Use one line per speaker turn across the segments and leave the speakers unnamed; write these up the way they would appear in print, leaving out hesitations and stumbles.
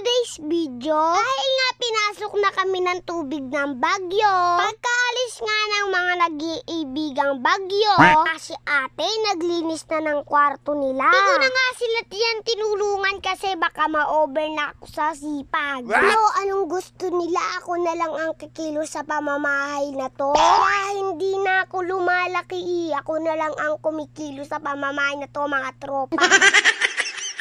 today's video, dahil nga pinasok na kami ng tubig ng bagyo, pagkaalis nga ng mga nag-iibigang bagyo, kasi ate naglinis na ng kwarto nila. Hindi ko na nga sila yan tinulungan kasi baka ma-over na ako sa sipag. Ano, anong gusto nila? Ako na lang ang kikilo sa pamamahay na to. Kaya hindi na ako lumalaki, ako na lang ang kumikilo sa pamamahay na to, mga tropa.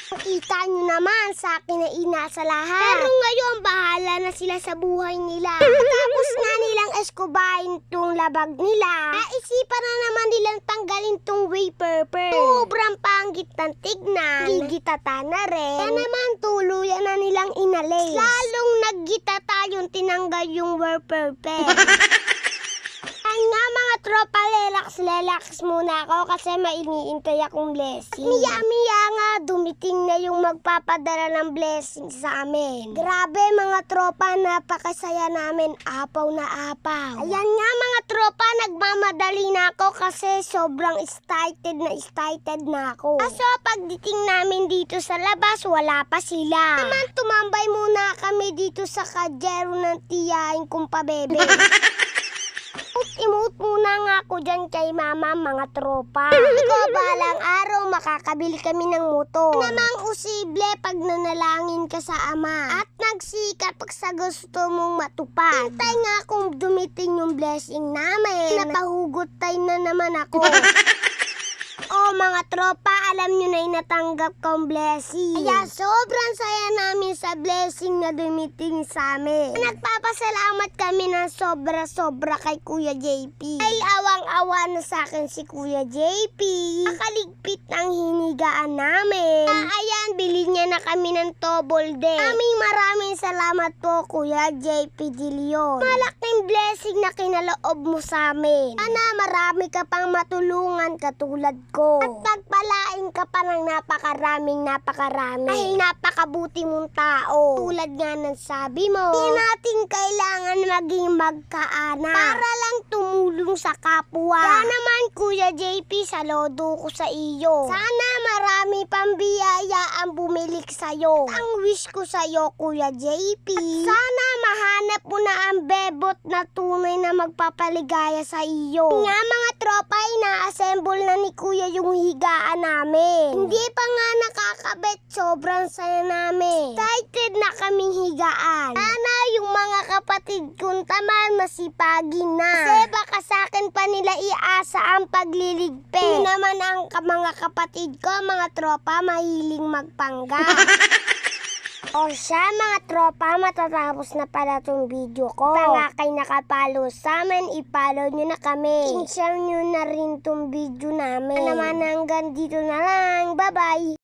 Kita nyo naman sa akin na inasa lahat. Pero ngayon, bahala na sila sa buhay nila. Tapos nga nilang eskubahin tong labag nila, naisipan na naman nilang tanggalin tong waypaper. Sobrang panggit ng tignan. Gigitata na rin. Kaya naman tuluyan na nilang inalis. Lalong naggitata yung tinanggal yung waypaper. Ay nga mga tropa, relax muna ako kasi may iniintay akong blessing. Miya nga, dumiting na yung magpapadala ng blessing sa amin. Grabe mga tropa, napakasaya namin, apaw na apaw. Ayan nga mga tropa, nagmamadali na ako kasi sobrang excited na ako. Kaso pagdating namin dito sa labas, wala pa sila. Naman tumambay muna kami dito sa kajero ng tiyahin kong pabebe. Emote muna nga ako dyan kay mama, mga tropa. Ikaw balang araw makakabili kami ng motor. Namang usible pag nanalangin ka sa ama at nagsikap pag sa gusto mong matupad. Hintay nga kung dumiting yung blessing namin. Napahugot tayo na naman ako. Oh mga tropa, alam nyo na yung natanggap kong blessing. Kaya sobrang saya namin sa blessing na dumiting sa amin. Nagpapasalamat kami ng sobra kay Kuya JP. Ay awang-awa na sa akin si Kuya JP. Nakaligpit ng hinigaan namin. Ayan, bili niya na kami ng double deck. Maraming salamat po Kuya JP De Leon. Malaking blessing na kinaloob mo sa amin. Sana marami ka pang matulungan katulad ko. At pagpalain ka pa ng napakarami. Dahil napakabuti mong tao. Tulad nga ng sabi mo, hindi natin kailangan maging magkaanak para lang tumulong sa kapwa. Kaya naman Kuya JP, saludo ko sa iyo. Sana marami pang biyaya ang bumilik sa'yo. Ang wish ko sa'yo Kuya JP, sana mahanap mo na ang bebot na tunay na magpapaligaya sa iyo. Nga mga tropa, ina-assemble na ni Kuya yung higaan namin. Hindi pa nga nakakabit, sobrang saya namin. Excited na kaming higaan. Sana yung mga kapatid kong tamad masipagin na. Kasi baka sa akin pa nila iasa ang pagliligpit. Hindi naman ang mga kapatid ko, mga tropa, mahiling magpangga. O siya mga tropa, matatapos na pala tong video ko. Baka kayo nakapalo sa amin, ipalo nyo na kami. I-share nyo na rin tong video namin. Naman hanggang dito na lang. Bye-bye!